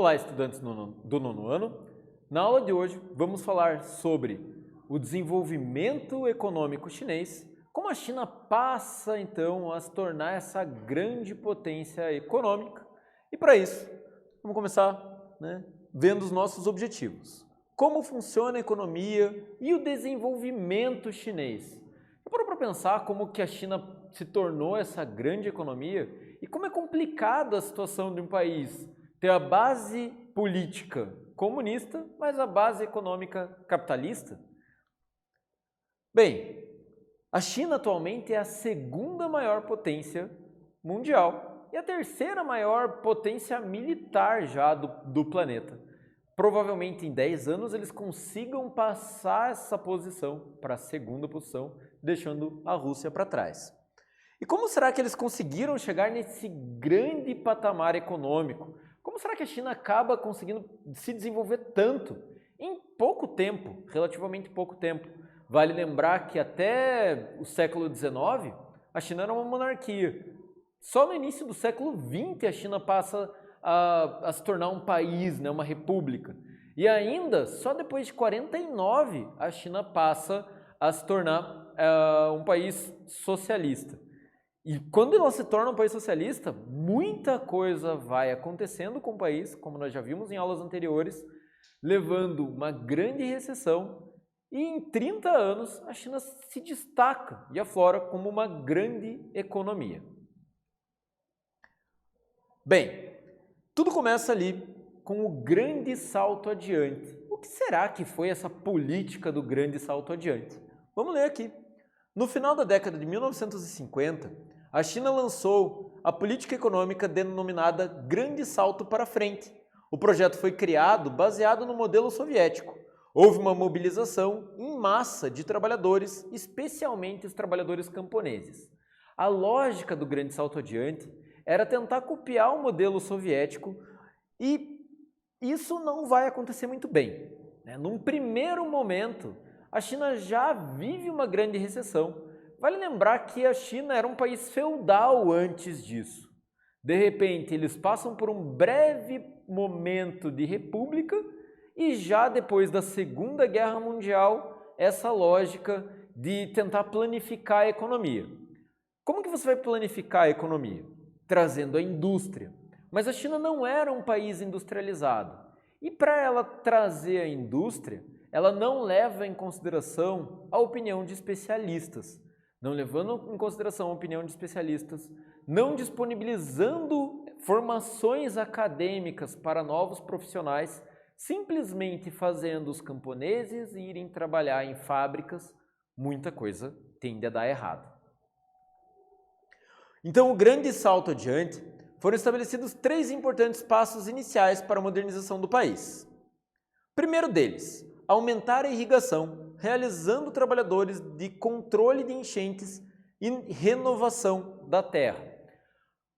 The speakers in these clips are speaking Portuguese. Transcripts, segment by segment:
Olá, estudantes do nono ano. Na aula de hoje vamos falar sobre o desenvolvimento econômico chinês, como a China passa então a se tornar essa grande potência econômica. E para isso, vamos começar vendo os nossos objetivos. Como funciona a economia e o desenvolvimento chinês? Eu paro para pensar como que a China se tornou essa grande economia e como é complicada a situação de um país ter a base política comunista, mas a base econômica capitalista. Bem, a China atualmente é a segunda maior potência mundial e a terceira maior potência militar já do planeta. Provavelmente em 10 anos eles consigam passar essa posição para a segunda posição, deixando a Rússia para trás. E como será que eles conseguiram chegar nesse grande patamar econômico? Como será que a China acaba conseguindo se desenvolver tanto em pouco tempo, relativamente pouco tempo? Vale lembrar que até o século XIX, a China era uma monarquia. Só no início do século XX a China passa a se tornar um país, uma república. E ainda, só depois de 49, a China passa a se tornar um país socialista. E quando ela se torna um país socialista, muita coisa vai acontecendo com o país, como nós já vimos em aulas anteriores, levando uma grande recessão e em 30 anos a China se destaca e aflora como uma grande economia. Bem, tudo começa ali com o grande salto adiante. O que será que foi essa política do grande salto adiante? Vamos ler aqui. No final da década de 1950, a China lançou a política econômica denominada Grande Salto para Frente. O projeto foi criado baseado no modelo soviético. Houve uma mobilização em massa de trabalhadores, especialmente os trabalhadores camponeses. A lógica do Grande Salto Adiante era tentar copiar o modelo soviético e isso não vai acontecer muito bem. Num primeiro momento, a China já vive uma grande recessão. Vale lembrar que a China era um país feudal antes disso. De repente, eles passam por um breve momento de república e já depois da Segunda Guerra Mundial, essa lógica de tentar planificar a economia. Como que você vai planificar a economia? Trazendo a indústria. Mas a China não era um país industrializado. E para ela trazer a indústria, ela não leva em consideração a opinião de especialistas. Não levando em consideração a opinião de especialistas, não disponibilizando formações acadêmicas para novos profissionais, simplesmente fazendo os camponeses irem trabalhar em fábricas, muita coisa tende a dar errado. Então, o grande salto adiante, foram estabelecidos 3 importantes passos iniciais para a modernização do país. Primeiro deles, aumentar a irrigação, realizando trabalhadores de controle de enchentes e renovação da terra.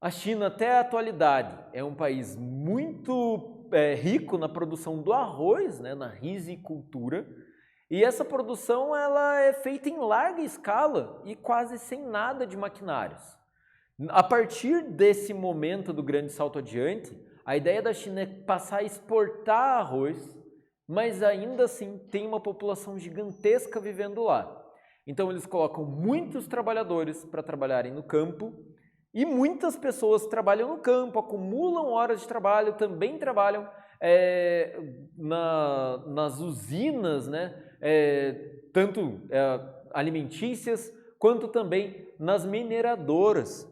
A China, até a atualidade, é um país muito rico na produção do arroz, na risicultura, e essa produção ela é feita em larga escala e quase sem nada de maquinários. A partir desse momento do grande salto adiante, a ideia da China é passar a exportar arroz, mas ainda assim tem uma população gigantesca vivendo lá. Então eles colocam muitos trabalhadores para trabalharem no campo e muitas pessoas trabalham no campo, acumulam horas de trabalho, também trabalham nas usinas, tanto alimentícias quanto também nas mineradoras.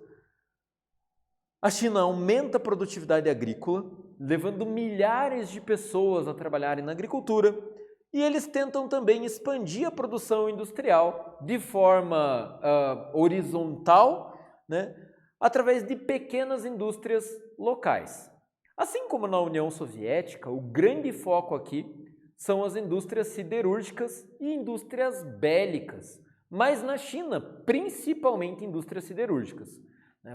A China aumenta a produtividade agrícola, levando milhares de pessoas a trabalharem na agricultura, e eles tentam também expandir a produção industrial de forma horizontal, através de pequenas indústrias locais. Assim como na União Soviética, o grande foco aqui são as indústrias siderúrgicas e indústrias bélicas, mas na China, principalmente indústrias siderúrgicas.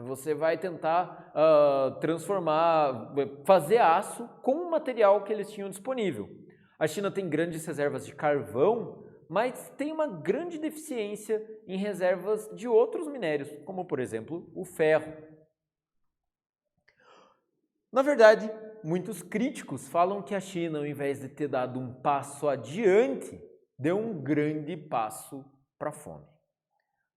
Você vai tentar fazer aço com o material que eles tinham disponível. A China tem grandes reservas de carvão, mas tem uma grande deficiência em reservas de outros minérios, como por exemplo o ferro. Na verdade, muitos críticos falam que a China, ao invés de ter dado um passo adiante, deu um grande passo para a fome.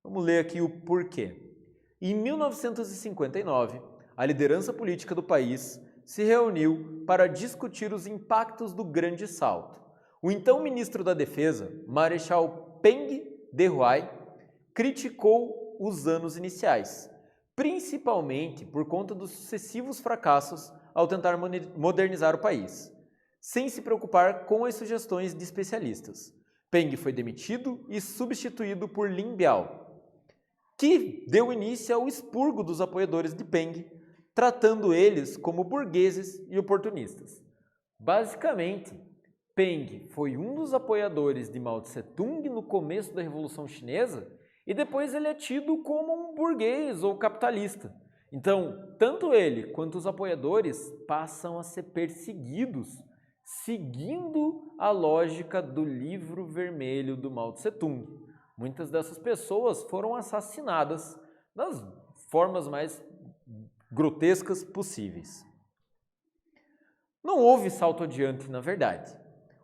Vamos ler aqui o porquê. Em 1959, a liderança política do país se reuniu para discutir os impactos do Grande Salto. O então ministro da Defesa, Marechal Peng Dehuai, criticou os anos iniciais, principalmente por conta dos sucessivos fracassos ao tentar modernizar o país, sem se preocupar com as sugestões de especialistas. Peng foi demitido e substituído por Lin Biao, que deu início ao expurgo dos apoiadores de Peng, tratando eles como burgueses e oportunistas. Basicamente, Peng foi um dos apoiadores de Mao Tse-tung no começo da Revolução Chinesa e depois ele é tido como um burguês ou capitalista. Então, tanto ele quanto os apoiadores passam a ser perseguidos, seguindo a lógica do livro vermelho do Mao Tse-tung. Muitas dessas pessoas foram assassinadas das formas mais grotescas possíveis. Não houve salto adiante, na verdade.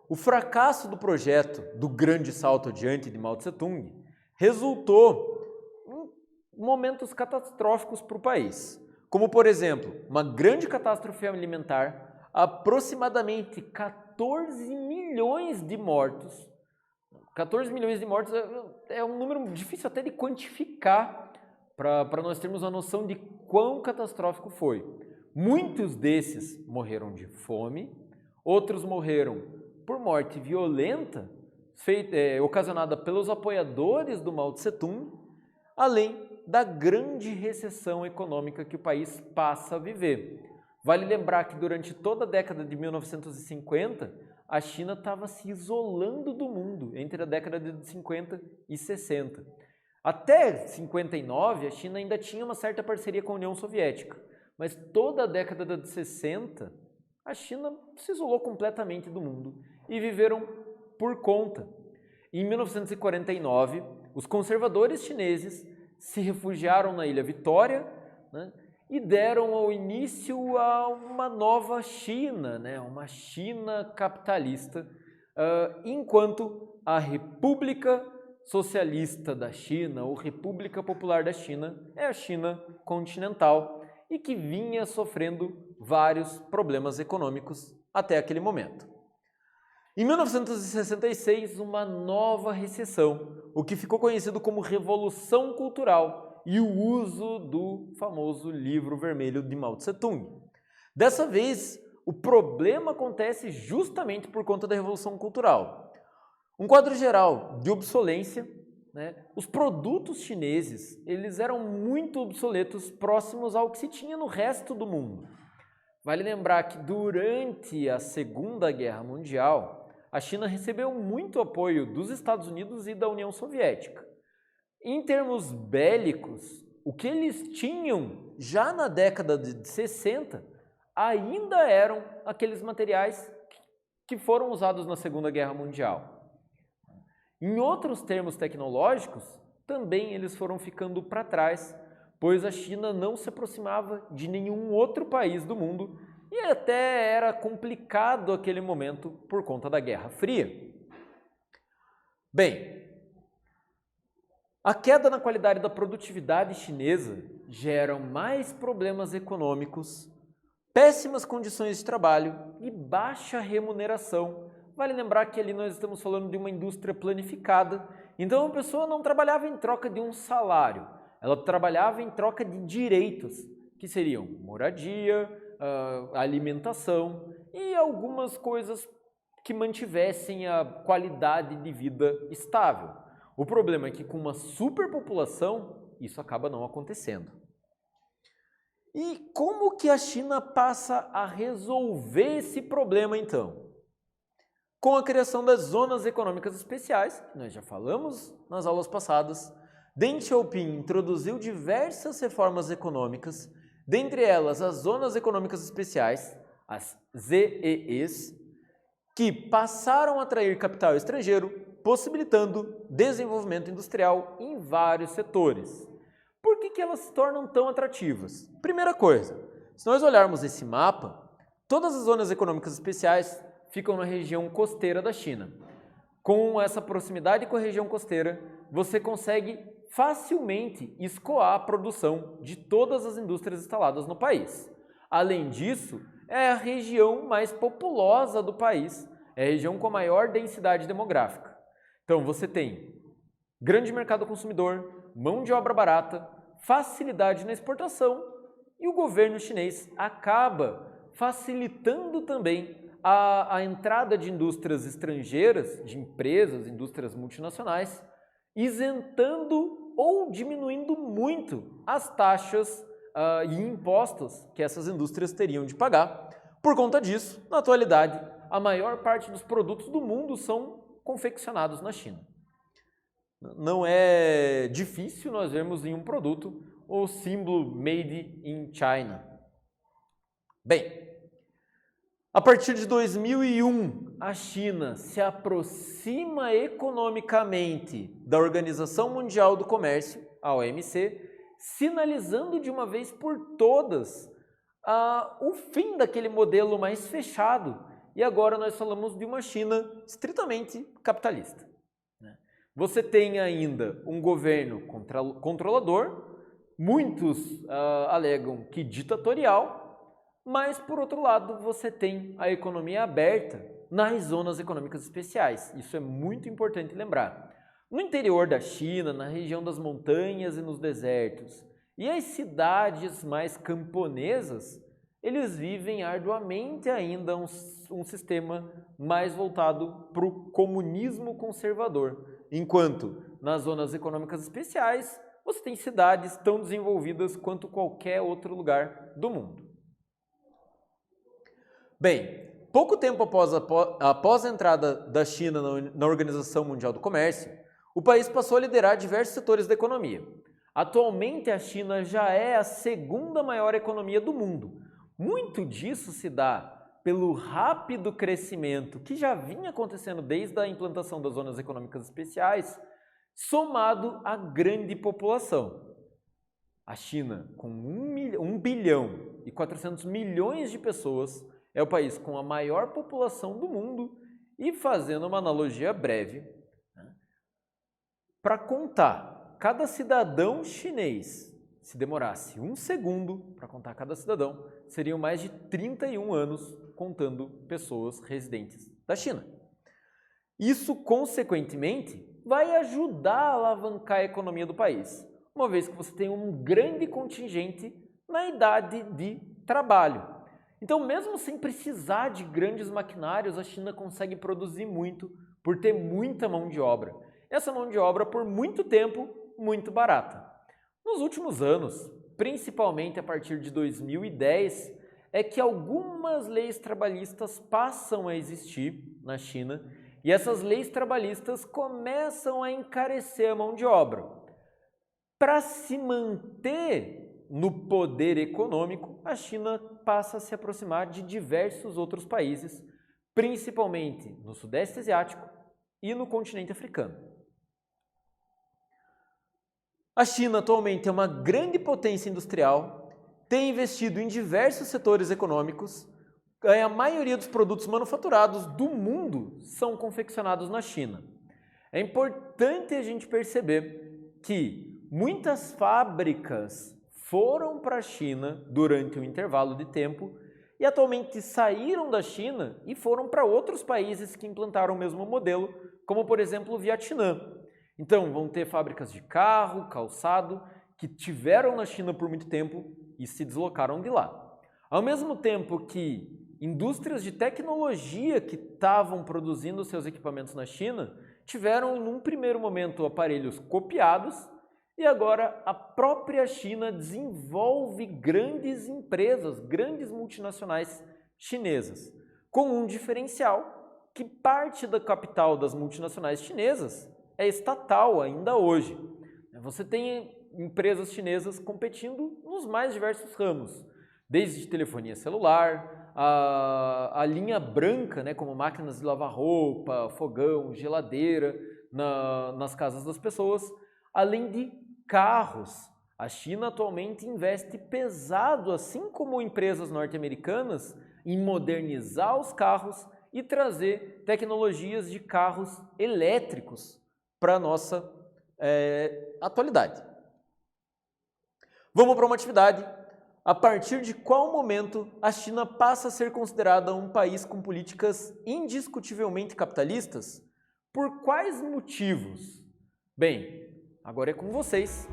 O fracasso do projeto do Grande Salto Adiante de Mao Tse-tung resultou em momentos catastróficos para o país, como, por exemplo, uma grande catástrofe alimentar, aproximadamente 14 milhões de mortos. 14 milhões de mortos é um número difícil até de quantificar para nós termos uma noção de quão catastrófico foi. Muitos desses morreram de fome, outros morreram por morte violenta, ocasionada pelos apoiadores do Mao Tse-tung, além da grande recessão econômica que o país passa a viver. Vale lembrar que durante toda a década de 1950, a China estava se isolando do mundo entre a década de 50 e 60. Até 59, a China ainda tinha uma certa parceria com a União Soviética, mas toda a década de 60, a China se isolou completamente do mundo e viveram por conta. Em 1949, os conservadores chineses se refugiaram na Ilha Vitória, né, e deram ao início a uma nova China, né, uma China capitalista, enquanto a República Socialista da China, ou República Popular da China, é a China continental e que vinha sofrendo vários problemas econômicos até aquele momento. Em 1966, uma nova recessão, o que ficou conhecido como Revolução Cultural e o uso do famoso livro vermelho de Mao Tse-tung. Dessa vez, o problema acontece justamente por conta da Revolução Cultural. Um quadro geral de obsolência, né? Os produtos chineses eles eram muito obsoletos próximos ao que se tinha no resto do mundo. Vale lembrar que durante a Segunda Guerra Mundial, a China recebeu muito apoio dos Estados Unidos e da União Soviética. Em termos bélicos, o que eles tinham já na década de 60 ainda eram aqueles materiais que foram usados na Segunda Guerra Mundial. Em outros termos tecnológicos, também eles foram ficando para trás, pois a China não se aproximava de nenhum outro país do mundo e até era complicado aquele momento por conta da Guerra Fria. Bem, a queda na qualidade da produtividade chinesa gera mais problemas econômicos, péssimas condições de trabalho e baixa remuneração. Vale lembrar que ali nós estamos falando de uma indústria planificada, então a pessoa não trabalhava em troca de um salário, ela trabalhava em troca de direitos, que seriam moradia, alimentação e algumas coisas que mantivessem a qualidade de vida estável. O problema é que com uma superpopulação, isso acaba não acontecendo. E como que a China passa a resolver esse problema então? Com a criação das zonas econômicas especiais, que nós já falamos nas aulas passadas, Deng Xiaoping introduziu diversas reformas econômicas, dentre elas as zonas econômicas especiais, as ZEEs, que passaram a atrair capital estrangeiro, possibilitando desenvolvimento industrial em vários setores. Por que elas se tornam tão atrativas? Primeira coisa, se nós olharmos esse mapa, Todas as zonas econômicas especiais ficam na região costeira da China. Com essa proximidade com a região costeira, você consegue facilmente escoar a produção de todas as indústrias instaladas no país. Além disso, é a região mais populosa do país, é a região com a maior densidade demográfica. Então você tem grande mercado consumidor, mão de obra barata, facilidade na exportação e o governo chinês acaba facilitando também a entrada de indústrias estrangeiras, de empresas, indústrias multinacionais, isentando ou diminuindo muito as taxas e impostos que essas indústrias teriam de pagar. Por conta disso, na atualidade, a maior parte dos produtos do mundo são confeccionados na China. Não é difícil nós vermos em um produto o símbolo Made in China. Bem, a partir de 2001, a China se aproxima economicamente da Organização Mundial do Comércio, a OMC, sinalizando de uma vez por todas o fim daquele modelo mais fechado. E agora nós falamos de uma China estritamente capitalista. Você tem ainda um governo controlador, muitos alegam que ditatorial, mas, por outro lado, você tem a economia aberta nas zonas econômicas especiais. Isso é muito importante lembrar. No interior da China, na região das montanhas e nos desertos, e as cidades mais camponesas, eles vivem arduamente ainda um sistema mais voltado para o comunismo conservador. Enquanto nas zonas econômicas especiais, você tem cidades tão desenvolvidas quanto qualquer outro lugar do mundo. Bem, pouco tempo após a entrada da China na Organização Mundial do Comércio, o país passou a liderar diversos setores da economia. Atualmente, a China já é a segunda maior economia do mundo. Muito disso se dá pelo rápido crescimento que já vinha acontecendo desde a implantação das zonas econômicas especiais, somado à grande população. A China, com 1 bilhão e 400 milhões de pessoas, é o país com a maior população do mundo e, fazendo uma analogia breve, para contar cada cidadão chinês, se demorasse 1 segundo para contar cada cidadão, seriam mais de 31 anos contando pessoas residentes da China. Isso, consequentemente, vai ajudar a alavancar a economia do país, uma vez que você tem um grande contingente na idade de trabalho. Então, mesmo sem precisar de grandes maquinários, a China consegue produzir muito por ter muita mão de obra. Essa mão de obra, por muito tempo, muito barata. Nos últimos anos, principalmente a partir de 2010, é que algumas leis trabalhistas passam a existir na China e essas leis trabalhistas começam a encarecer a mão de obra. Para se manter no poder econômico, a China passa a se aproximar de diversos outros países, principalmente no Sudeste Asiático e no continente africano. A China atualmente é uma grande potência industrial, tem investido em diversos setores econômicos, a maioria dos produtos manufaturados do mundo são confeccionados na China. É importante a gente perceber que muitas fábricas foram para a China durante um intervalo de tempo e atualmente saíram da China e foram para outros países que implantaram o mesmo modelo, como por exemplo o Vietnã. Então vão ter fábricas de carro, calçado, que tiveram na China por muito tempo e se deslocaram de lá. Ao mesmo tempo que indústrias de tecnologia que estavam produzindo seus equipamentos na China tiveram, num primeiro momento, aparelhos copiados e agora a própria China desenvolve grandes empresas, grandes multinacionais chinesas, com um diferencial que parte da capital das multinacionais chinesas é estatal ainda hoje. Você tem empresas chinesas competindo nos mais diversos ramos, desde telefonia celular, a linha branca, como máquinas de lavar roupa, fogão, geladeira nas casas das pessoas, além de carros. A China atualmente investe pesado, assim como empresas norte-americanas, em modernizar os carros e trazer tecnologias de carros elétricos para a nossa atualidade. Vamos para uma atividade. A partir de qual momento a China passa a ser considerada um país com políticas indiscutivelmente capitalistas? Por quais motivos? Bem, agora é com vocês.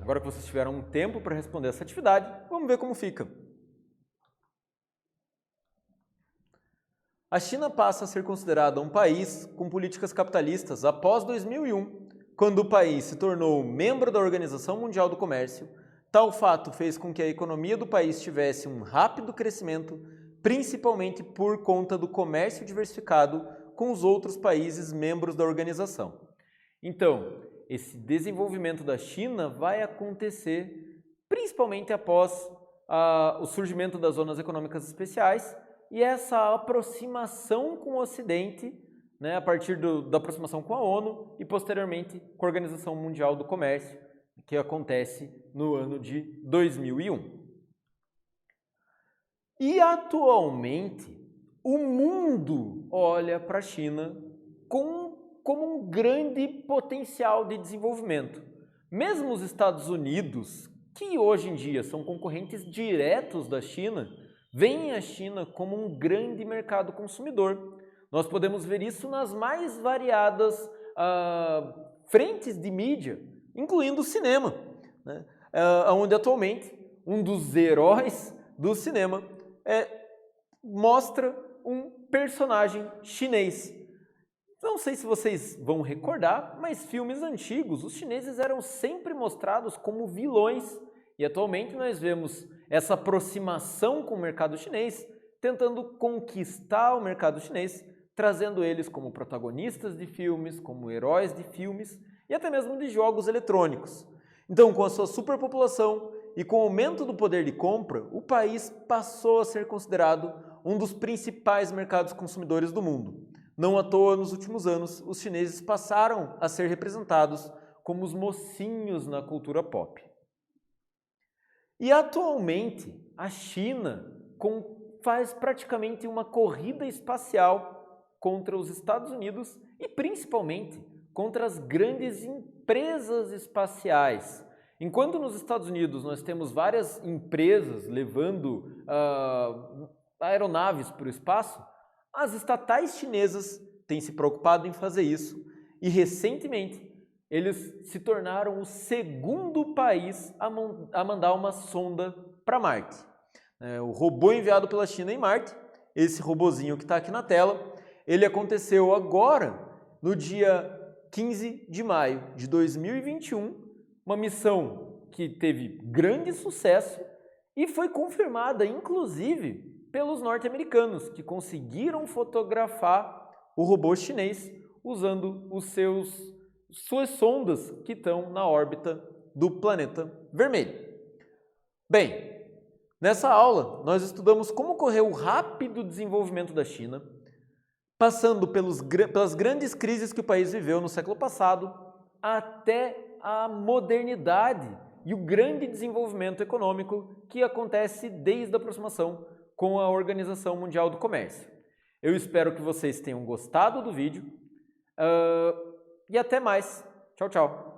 Agora que vocês tiveram um tempo para responder essa atividade, vamos ver como fica. A China passa a ser considerada um país com políticas capitalistas após 2001, quando o país se tornou membro da Organização Mundial do Comércio. Tal fato fez com que a economia do país tivesse um rápido crescimento, principalmente por conta do comércio diversificado com os outros países membros da organização. Então, esse desenvolvimento da China vai acontecer principalmente após o surgimento das zonas econômicas especiais e essa aproximação com o Ocidente, né, a partir da aproximação com a ONU e posteriormente com a Organização Mundial do Comércio, que acontece no ano de 2001. E atualmente, o mundo olha para a China como um grande potencial de desenvolvimento. Mesmo os Estados Unidos, que hoje em dia são concorrentes diretos da China, veem a China como um grande mercado consumidor. Nós podemos ver isso nas mais variadas frentes de mídia, incluindo o cinema, né? Onde atualmente um dos heróis do cinema mostra um personagem chinês. Não sei se vocês vão recordar, mas filmes antigos, os chineses eram sempre mostrados como vilões. E atualmente nós vemos essa aproximação com o mercado chinês, tentando conquistar o mercado chinês, trazendo eles como protagonistas de filmes, como heróis de filmes e até mesmo de jogos eletrônicos. Então, com a sua superpopulação e com o aumento do poder de compra, o país passou a ser considerado um dos principais mercados consumidores do mundo. Não à toa, nos últimos anos, os chineses passaram a ser representados como os mocinhos na cultura pop. E atualmente, a China faz praticamente uma corrida espacial contra os Estados Unidos e principalmente contra as grandes empresas espaciais. Enquanto nos Estados Unidos nós temos várias empresas levando aeronaves para o espaço, as estatais chinesas têm se preocupado em fazer isso e recentemente eles se tornaram o segundo país a mandar uma sonda para Marte. O robô enviado pela China em Marte, esse robozinho que está aqui na tela, ele aconteceu agora, no dia 15 de maio de 2021, uma missão que teve grande sucesso e foi confirmada, inclusive, pelos norte-americanos, que conseguiram fotografar o robô chinês usando suas sondas que estão na órbita do planeta vermelho. Bem, nessa aula nós estudamos como ocorreu o rápido desenvolvimento da China, passando pelas grandes crises que o país viveu no século passado, até a modernidade e o grande desenvolvimento econômico que acontece desde a aproximação com a Organização Mundial do Comércio. Eu espero que vocês tenham gostado do vídeo e até mais. Tchau, tchau.